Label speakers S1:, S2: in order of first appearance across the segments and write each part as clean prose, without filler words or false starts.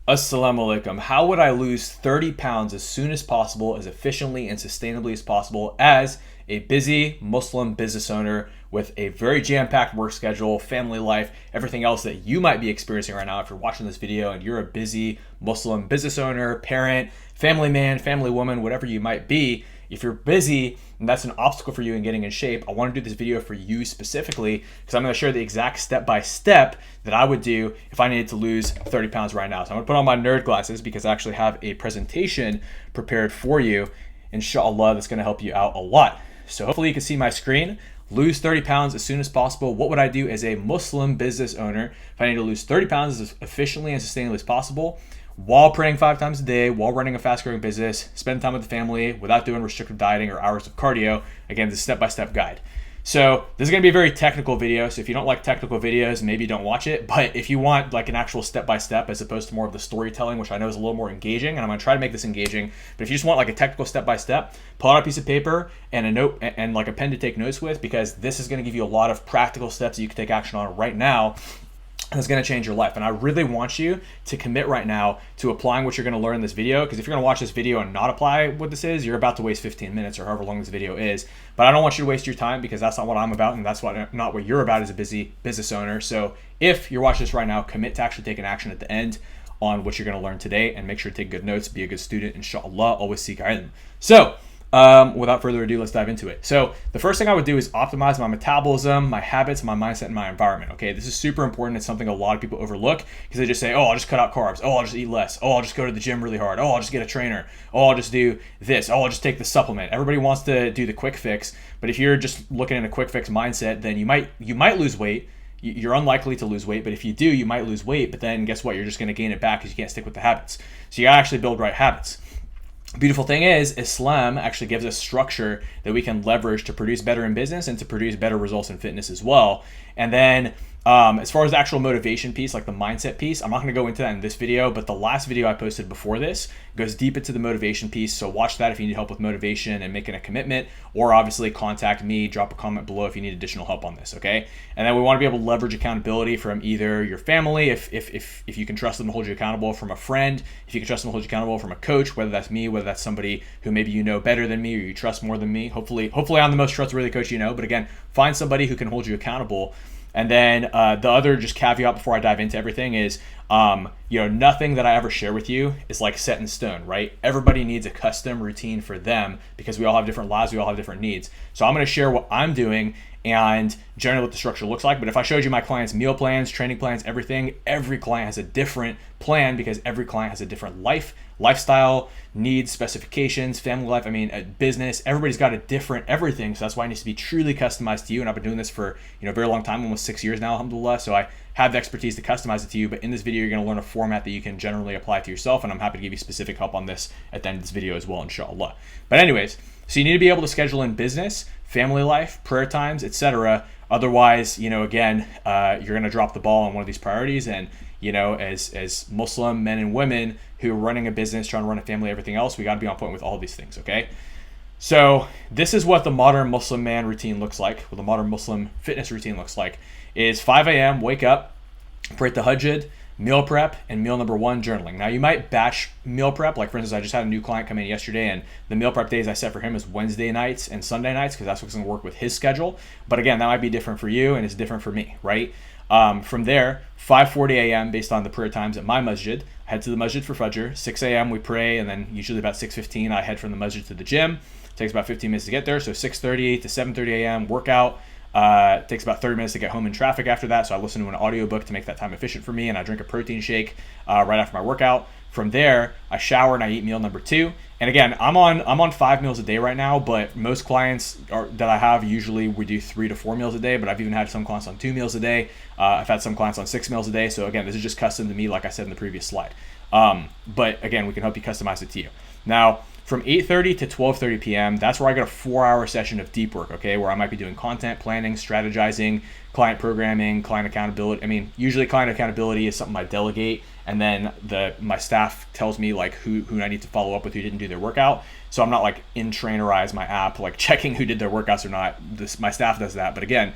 S1: Assalamu alaikum. How would I lose 30 pounds as soon as possible, as efficiently and sustainably as possible as a busy Muslim business owner with a very jam-packed work schedule, family life, everything else that you might be experiencing right now if you're watching this video and you're a busy Muslim business owner, parent, family man, family woman, whatever you might be. If you're busy and that's an obstacle for you in getting in shape, I want to do this video for you specifically because I'm going to share the exact step-by-step that I would do if I needed to lose 30 pounds right now. So I'm going to put on my nerd glasses because I actually have a presentation prepared for you, inshallah, that's going to help you out a lot. So hopefully you can see my screen. Lose 30 pounds as soon as possible. What would I do as a Muslim business owner if I need to lose 30 pounds as efficiently and sustainably as possible, while praying 5 times a day, while running a fast-growing business, spending time with the family without doing restrictive dieting or hours of cardio? Again, this is a step-by-step guide. So this is going to be a very technical video. So if you don't like technical videos, maybe don't watch it. But if you want like an actual step-by-step as opposed to more of the storytelling, which I know is a little more engaging, and I'm going to try to make this engaging. But if you just want like a technical step-by-step, pull out a piece of paper and a note and like a pen to take notes with, because this is going to give you a lot of practical steps that you can take action on right now. And it's going to change your life. And I really want you to commit right now to applying what you're going to learn in this video, because if you're going to watch this video and not apply what this is, you're about to waste 15 minutes or however long this video is. But I don't want you to waste your time, because that's not what I'm about, and that's not what you're about as a busy business owner. So if you're watching this right now, commit to actually taking action at the end on what you're going to learn today, and make sure to take good notes, be a good student, inshallah, always seek ilm. So without further ado, let's dive into it. So the first thing I would do is optimize my metabolism, my habits, my mindset, and my environment. Okay, this is super important. It's something a lot of people overlook because they just say, oh, I'll just cut out carbs. Oh, I'll just eat less. Oh, I'll just go to the gym really hard. Oh, I'll just get a trainer. Oh, I'll just do this. Oh, I'll just take the supplement. Everybody wants to do the quick fix, but if you're just looking at a quick fix mindset, then you might lose weight. You're unlikely to lose weight, but if you do, you might lose weight. But then guess what? You're just going to gain it back because you can't stick with the habits. So you got to actually build right habits. Beautiful thing is, Islam actually gives us structure that we can leverage to produce better in business and to produce better results in fitness as well. And then as far as the actual motivation piece, like the mindset piece, I'm not going to go into that in this video, but the last video I posted before this goes deep into the motivation piece. So watch that if you need help with motivation and making a commitment, or obviously contact me, drop a comment below if you need additional help on this, okay? And then we want to be able to leverage accountability from either your family, if you can trust them to hold you accountable, from a friend, if you can trust them to hold you accountable, from a coach, whether that's me, whether that's somebody who maybe you know better than me or you trust more than me. Hopefully I'm the most trustworthy coach you know, but again, find somebody who can hold you accountable. And then the other just caveat before I dive into everything is, nothing that I ever share with you is like set in stone, right? Everybody needs a custom routine for them because we all have different lives, we all have different needs. So I'm going to share what I'm doing and generally what the structure looks like. But if I showed you my clients' meal plans, training plans, everything, every client has a different plan because every client has a different lifestyle, needs, specifications, family life, business. Everybody's got a different everything. So that's why it needs to be truly customized to you. And I've been doing this for a very long time, almost 6 years now, alhamdulillah. So I have the expertise to customize it to you. But in this video, you're going to learn a format that you can generally apply to yourself. And I'm happy to give you specific help on this at the end of this video as well, inshallah. But anyways, so you need to be able to schedule in business, family life, prayer times, etc. Otherwise, again, you're going to drop the ball on one of these priorities. And, as Muslim men and women who are running a business, trying to run a family, everything else, we got to be on point with all of these things, okay? So this is what the modern Muslim man routine looks like, what the modern Muslim fitness routine looks like, is 5 a.m., wake up, pray tahajjud, meal prep, and meal number 1, journaling. Now you might batch meal prep. Like for instance, I just had a new client come in yesterday, and the meal prep days I set for him is Wednesday nights and Sunday nights because that's what's going to work with his schedule. But again, that might be different for you and it's different for me, right? From there, 5:40 a.m. based on the prayer times at my masjid, I head to the masjid for Fajr. 6 a.m. we pray, and then usually about 6:15 I head from the masjid to the gym. It takes about 15 minutes to get there, so 6:30 to 7:30 a.m. workout. It takes about 30 minutes to get home in traffic after that, so I listen to an audiobook to make that time efficient for me, and I drink a protein shake right after my workout. From there, I shower and I eat meal number 2. And again, I'm on 5 meals a day right now, but most clients that I have, usually we do 3 to 4 meals a day, but I've even had some clients on 2 meals a day. I've had some clients on 6 meals a day. So again, this is just custom to me, like I said in the previous slide. But again, we can help you customize it to you. Now, from 8:30 to 12:30 p.m., that's where I get a 4-hour session of deep work, okay, where I might be doing content planning, strategizing, client programming, client accountability. Usually client accountability is something I delegate, and then my staff tells me like who I need to follow up with who didn't do their workout. So I'm not like in Trainerize my app, like checking who did their workouts or not. My staff does that. But again,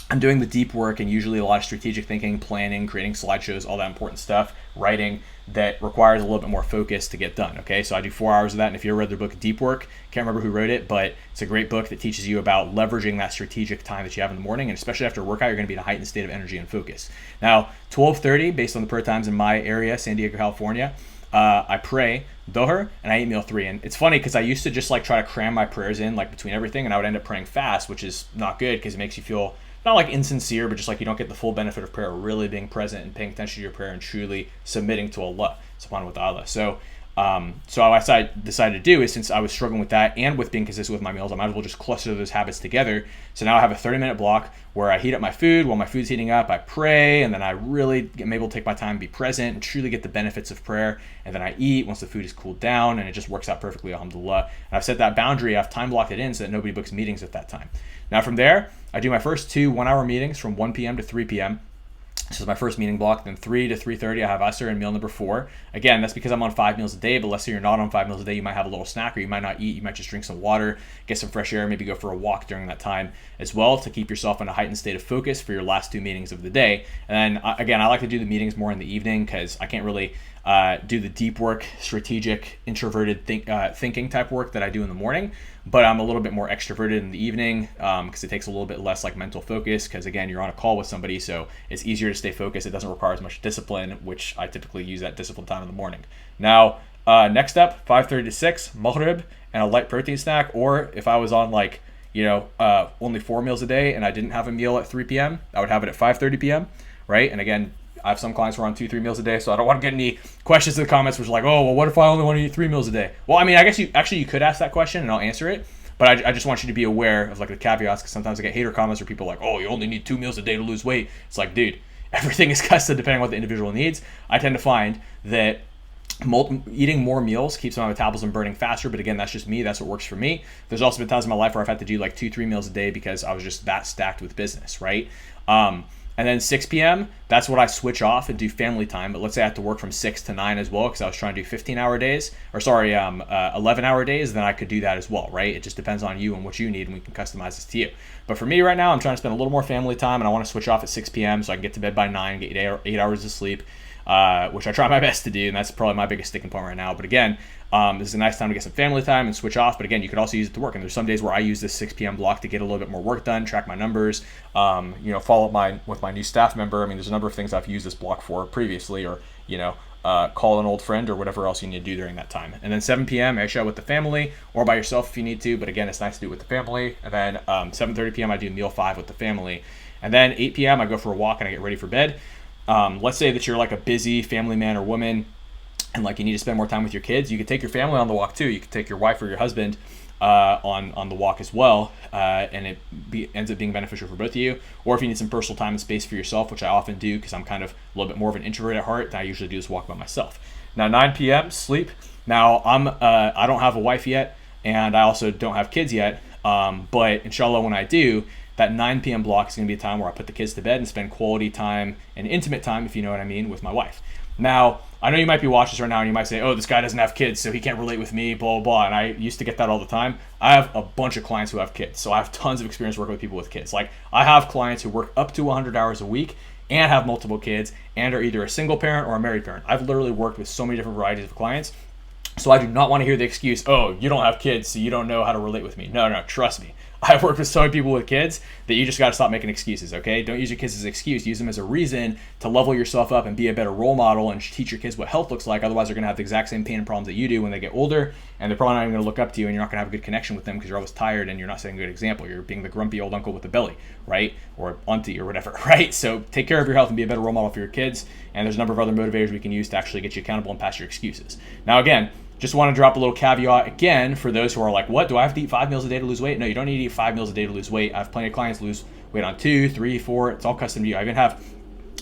S1: I'm doing the deep work and usually a lot of strategic thinking, planning, creating slideshows, all that important stuff, writing that requires a little bit more focus to get done. Okay, so I do 4 hours of that. And if you ever read the book Deep Work, can't remember who wrote it, but it's a great book that teaches you about leveraging that strategic time that you have in the morning. And especially after a workout, you're going to be in a heightened state of energy and focus. Now, 12:30, based on the prayer times in my area, San Diego, California, I pray Doher and I eat meal 3. And it's funny because I used to just like try to cram my prayers in like between everything, and I would end up praying fast, which is not good because it makes you feel not like insincere, but just like you don't get the full benefit of prayer, really being present and paying attention to your prayer and truly submitting to Allah subhanahu wa ta'ala. So what I decided to do is, since I was struggling with that and with being consistent with my meals, I might as well just cluster those habits together. So now I have a 30-minute block where I heat up my food. While my food's heating up, I pray, and then I really am able to take my time, be present, and truly get the benefits of prayer. And then I eat once the food is cooled down, and it just works out perfectly, alhamdulillah. And I've set that boundary, I've time blocked it in so that nobody books meetings at that time. Now from there, I do my first 2 1-hour meetings from 1 p.m. to 3 p.m. This is my first meeting block. Then 3 to 3:30, I have Asr and meal number 4. Again, that's because I'm on 5 meals a day, but let's say you're not on 5 meals a day, you might have a little snack, or you might not eat, you might just drink some water, get some fresh air, maybe go for a walk during that time as well to keep yourself in a heightened state of focus for your last 2 meetings of the day. And then again, I like to do the meetings more in the evening because I can't really do the deep work, strategic, introverted thinking type work that I do in the morning, but I'm a little bit more extroverted in the evening because it takes a little bit less like mental focus because again, you're on a call with somebody, so it's easier to stay focused. It doesn't require as much discipline, which I typically use that discipline time in the morning. Now, next up, 5:30 to 6, maghrib and a light protein snack, or if I was on like, only 4 meals a day and I didn't have a meal at 3 p.m., I would have it at 5:30 p.m., right? And again, I have some clients who are on 2-3 meals a day, so I don't want to get any questions in the comments which are like, oh, well, what if I only want to eat 3 meals a day? Well, I mean, I guess you could ask that question and I'll answer it, but I just want you to be aware of like the caveats, because sometimes I get hater comments where people are like, oh, you only need 2 meals a day to lose weight. It's like, dude, everything is custom depending on what the individual needs. I tend to find that eating more meals keeps my metabolism burning faster, but again, that's just me. That's what works for me. There's also been times in my life where I've had to do like 2-3 meals a day because I was just that stacked with business, right? And then 6 p.m., that's what I switch off and do family time. But let's say I have to work from 6 to 9 as well because I was trying to do 11-hour days, then I could do that as well, right? It just depends on you and what you need, and we can customize this to you. But for me right now, I'm trying to spend a little more family time, and I want to switch off at 6 p.m. so I can get to bed by 9, get 8 hours of sleep, which I try my best to do, and that's probably my biggest sticking point right now. But again, this is a nice time to get some family time and switch off. But again, you could also use it to work. And there's some days where I use this 6 p.m. block to get a little bit more work done, track my numbers, follow up with my new staff member. I mean, there's a number of things I've used this block for previously, or, call an old friend or whatever else you need to do during that time. And then 7 p.m. I share with the family or by yourself if you need to. But again, it's nice to do it with the family. And then 7:30 p.m. I do meal 5 with the family. And then 8 p.m. I go for a walk and I get ready for bed. Let's say that you're like a busy family man or woman and like you need to spend more time with your kids. You could take your family on the walk too. You could take your wife or your husband on the walk as well, and it ends up being beneficial for both of you. Or if you need some personal time and space for yourself, which I often do because I'm kind of a little bit more of an introvert at heart, then I usually do this walk by myself. Now 9 p.m. sleep. Now I don't have a wife yet, and I also don't have kids yet, but inshallah when I do, that 9 p.m. block is going to be a time where I put the kids to bed and spend quality time and intimate time, if you know what I mean, with my wife. Now, I know you might be watching this right now and you might say, oh, this guy doesn't have kids, so he can't relate with me, blah, blah, blah. And I used to get that all the time. I have a bunch of clients who have kids, so I have tons of experience working with people with kids. Like, I have clients who work up to 100 hours a week and have multiple kids and are either a single parent or a married parent. I've literally worked with so many different varieties of clients. So I do not want to hear the excuse, oh, you don't have kids, so you don't know how to relate with me. No, trust me. I've worked with so many people with kids that you just got to stop making excuses, okay? Don't use your kids as an excuse. Use them as a reason to level yourself up and be a better role model and teach your kids what health looks like. Otherwise, they're going to have the exact same pain and problems that you do when they get older, and they're probably not even going to look up to you, and you're not going to have a good connection with them because you're always tired and you're not setting a good example. You're being the grumpy old uncle with the belly, right? Or auntie or whatever, right? So take care of your health and be a better role model for your kids, and there's a number of other motivators we can use to actually get you accountable and past your excuses. Now, again, just want to drop a little caveat again for those who are like, what, do I have to eat 5 meals a day to lose weight? No, you don't need to eat 5 meals a day to lose weight. I have plenty of clients lose weight on 2, 3, 4. It's all custom to you. I even have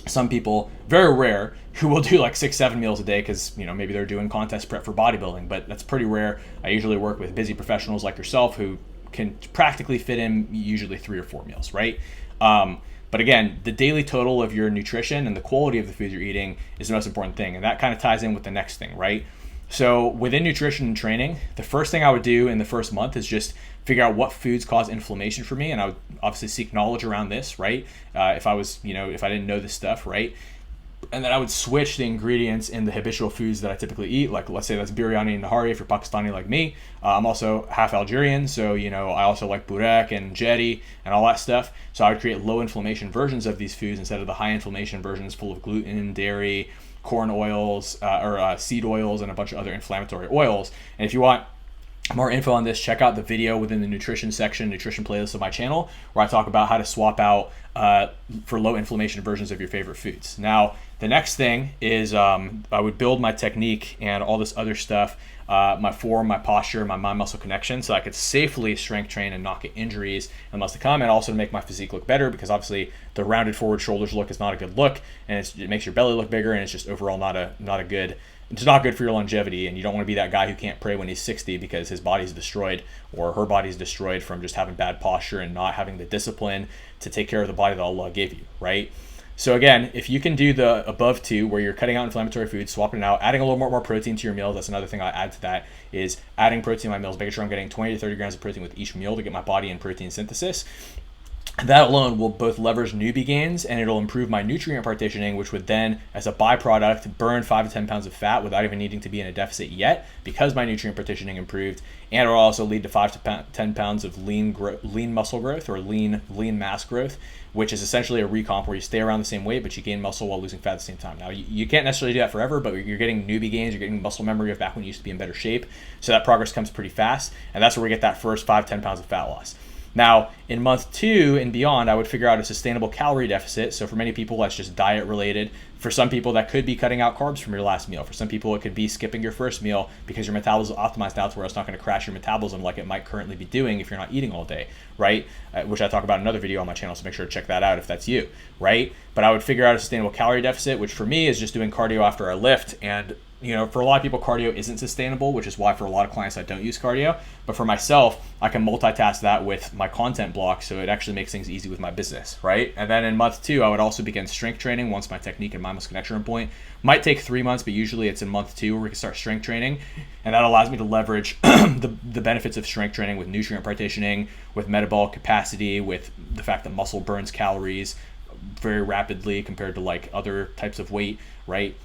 S1: some people, very rare, who will do like 6, 7 meals a day because, maybe they're doing contest prep for bodybuilding, but that's pretty rare. I usually work with busy professionals like yourself who can practically fit in usually 3 or 4 meals, right? But again, the daily total of your nutrition and the quality of the food you're eating is the most important thing. And that kind of ties in with the next thing, right? So within nutrition and training, the first thing I would do in the first month is just figure out what foods cause inflammation for me, and I would obviously seek knowledge around this, right? If I was, if I didn't know this stuff, right? And then I would switch the ingredients in the habitual foods that I typically eat. Like, let's say that's biryani and nahari if you're Pakistani like me. I'm also half Algerian, so I also like burek and jedi and all that stuff. So I would create low inflammation versions of these foods instead of the high inflammation versions full of gluten, dairy, corn oils, or seed oils, and a bunch of other inflammatory oils. And if you want more info on this, check out the video within the nutrition playlist of my channel, where I talk about how to swap out for low inflammation versions of your favorite foods. Now, the next thing is I would build my technique and all this other stuff, my form, my posture, my mind-muscle connection, so I could safely strength train and not get injuries in months to come, and also to make my physique look better, because obviously the rounded forward shoulders look is not a good look, and it makes your belly look bigger, and it's just overall not a good. It's not good for your longevity, and you don't want to be that guy who can't pray when he's 60 because his body's destroyed, or her body's destroyed from just having bad posture and not having the discipline to take care of the body that Allah gave you, right? So again, if you can do the above two, where you're cutting out inflammatory foods, swapping it out, adding a little more protein to your meals. That's another thing I add to that, is adding protein to my meals, making sure I'm getting 20 to 30 grams of protein with each meal to get my body in protein synthesis. That alone will both leverage newbie gains, and it'll improve my nutrient partitioning, which would then, as a byproduct, burn 5 to 10 pounds of fat without even needing to be in a deficit yet, because my nutrient partitioning improved. And it'll also lead to 5 to 10 pounds of lean muscle growth, or lean mass growth, which is essentially a recomp where you stay around the same weight, but you gain muscle while losing fat at the same time. Now, you can't necessarily do that forever, but you're getting newbie gains, you're getting muscle memory of back when you used to be in better shape. So that progress comes pretty fast, and that's where we get that first 5-10 pounds of fat loss. Now, in month 2 and beyond, I would figure out a sustainable calorie deficit. So for many people, that's just diet related. For some people, that could be cutting out carbs from your last meal. For some people, it could be skipping your first meal because your metabolism is optimized now to where it's not going to crash your metabolism like it might currently be doing if you're not eating all day, right? Which I talk about in another video on my channel, so make sure to check that out if that's you, right? But I would figure out a sustainable calorie deficit, which for me is just doing cardio after I lift. And for a lot of people, cardio isn't sustainable, which is why for a lot of clients I don't use cardio. But for myself, I can multitask that with my content block, so it actually makes things easy with my business, right? And then in month 2, I would also begin strength training once my technique and mind-muscle connection are on point. Might take 3 months, but usually it's in month 2 where we can start strength training. And that allows me to leverage the benefits of strength training with nutrient partitioning, with metabolic capacity, with the fact that muscle burns calories very rapidly compared to like other types of weight, right?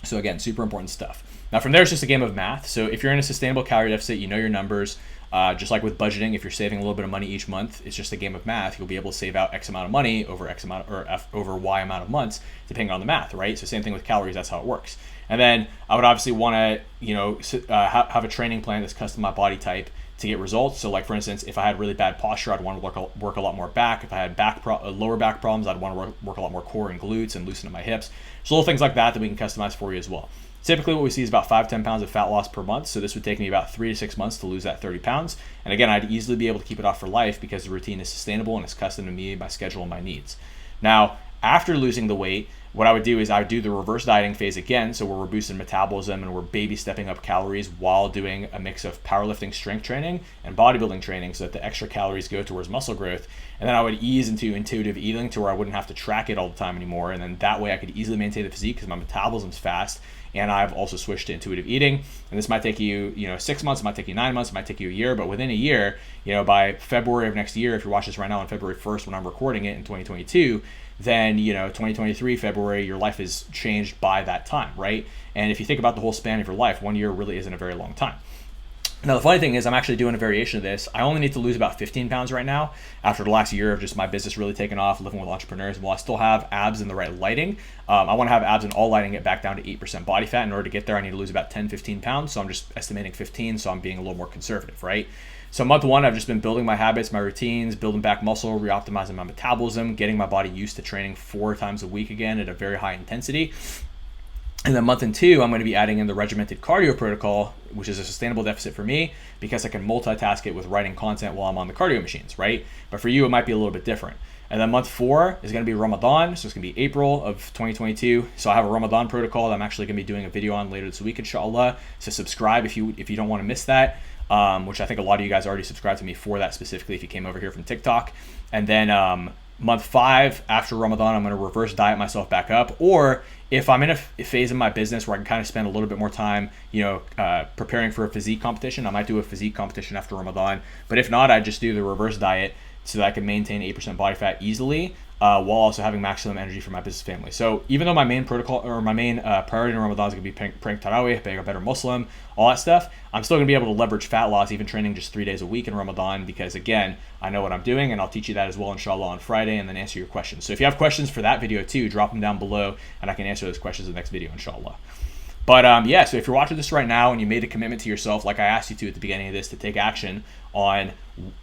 S1: So again, super important stuff. Now from there, it's just a game of math. So if you're in a sustainable calorie deficit, you know your numbers. Just like with budgeting, if you're saving a little bit of money each month, it's just a game of math. You'll be able to save out X amount of money over X amount or over Y amount of months, depending on the math, right? So same thing with calories. That's how it works. And then I would obviously want to, have a training plan that's custom to my body type to get results. So like for instance, if I had really bad posture, I'd want to work a lot more back. If I had lower back problems, I'd want to work a lot more core and glutes and loosen up my hips. So little things like that we can customize for you as well. Typically what we see is about 5-10 pounds of fat loss per month. So this would take me about 3 to 6 months to lose that 30 pounds. And again, I'd easily be able to keep it off for life because the routine is sustainable and it's custom to me, my schedule, and my needs. Now, after losing the weight, what I would do is I would do the reverse dieting phase again. So we're boosting metabolism and we're baby stepping up calories while doing a mix of powerlifting, strength training, and bodybuilding training so that the extra calories go towards muscle growth. And then I would ease into intuitive eating to where I wouldn't have to track it all the time anymore. And then that way I could easily maintain the physique because my metabolism's fast. And I've also switched to intuitive eating. And this might take you, 6 months, it might take you 9 months, it might take you a year, but within a year, by February of next year, if you're watching this right now on February 1st when I'm recording it in 2022, then 2023 February, your life is changed by that time, right? And if you think about the whole span of your life, 1 year really isn't a very long time. Now, the funny thing is I'm actually doing a variation of this. I only need to lose about 15 pounds right now after the last year of just my business really taking off, living with entrepreneurs. While I still have abs in the right lighting, I want to have abs in all lighting, get back down to 8% body fat. In order to get there, I need to lose about 10-15 pounds. So I'm just estimating 15, so I'm being a little more conservative, right? So month 1, I've just been building my habits, my routines, building back muscle, re-optimizing my metabolism, getting my body used to training 4 times a week again at a very high intensity. And then month 2, I'm going to be adding in the regimented cardio protocol, which is a sustainable deficit for me because I can multitask it with writing content while I'm on the cardio machines, right? But for you, it might be a little bit different. And then month 4 is going to be Ramadan. So it's going to be April of 2022. So I have a Ramadan protocol that I'm actually going to be doing a video on later this week, inshallah. So subscribe if you don't want to miss that, which I think a lot of you guys already subscribed to me for that specifically if you came over here from TikTok. And then month 5 after Ramadan, I'm going to reverse diet myself back up. Or if I'm in a phase of my business where I can kind of spend a little bit more time, preparing for a physique competition, I might do a physique competition after Ramadan. But if not, I just do the reverse diet so that I can maintain 8% body fat easily, while also having maximum energy for my business family. So even though my main protocol or my main priority in Ramadan is going to be praying Tarawih, being a better Muslim, all that stuff, I'm still going to be able to leverage fat loss, even training just 3 days a week in Ramadan, because again, I know what I'm doing, and I'll teach you that as well, inshallah, on Friday, and then answer your questions. So if you have questions for that video too, drop them down below, and I can answer those questions in the next video, inshallah. But so if you're watching this right now and you made a commitment to yourself, like I asked you to at the beginning of this, to take action on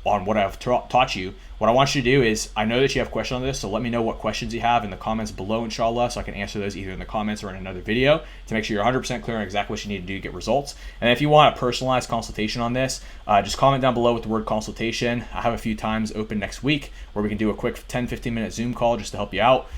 S1: what I've taught you, what I want you to do is, I know that you have questions on this, so let me know what questions you have in the comments below, inshallah, so I can answer those either in the comments or in another video to make sure you're 100% clear on exactly what you need to do to get results. And if you want a personalized consultation on this, just comment down below with the word consultation. I have a few times open next week where we can do a quick 10-15 minute Zoom call just to help you out.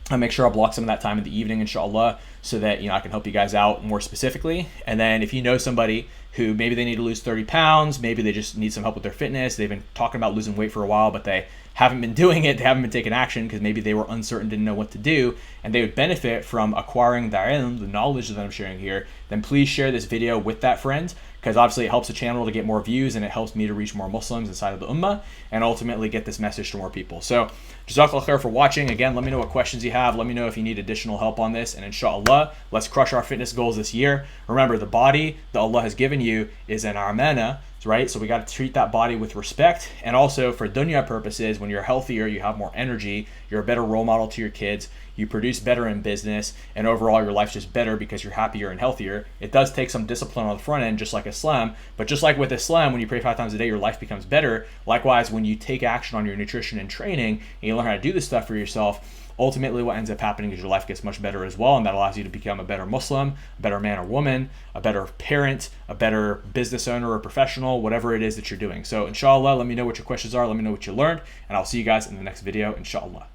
S1: I'll make sure I'll block some of that time in the evening, inshallah, so that I can help you guys out more specifically. And then if you know somebody who maybe they need to lose 30 pounds, maybe they just need some help with their fitness, they've been talking about losing weight for a while, but they haven't been doing it, they haven't been taking action because maybe they were uncertain, didn't know what to do, and they would benefit from acquiring the ilm, the knowledge that I'm sharing here, then please share this video with that friend, because obviously it helps the channel to get more views and it helps me to reach more Muslims inside of the ummah and ultimately get this message to more people. So jazakallah khair for watching. Again, let me know what questions you have. Let me know if you need additional help on this, and inshallah, let's crush our fitness goals this year. Remember, the body that Allah has given you is an amana, right? So we got to treat that body with respect. And also for dunya purposes, when you're healthier, you have more energy, you're a better role model to your kids, you produce better in business, and overall your life's just better because you're happier and healthier. It does take some discipline on the front end, just like Islam, but just like with Islam, when you pray 5 times a day, your life becomes better. Likewise, when you take action on your nutrition and training, and you learn how to do this stuff for yourself, ultimately what ends up happening is your life gets much better as well, and that allows you to become a better Muslim, a better man or woman, a better parent, a better business owner or professional, whatever it is that you're doing. So inshallah, let me know what your questions are, let me know what you learned, and I'll see you guys in the next video, inshallah.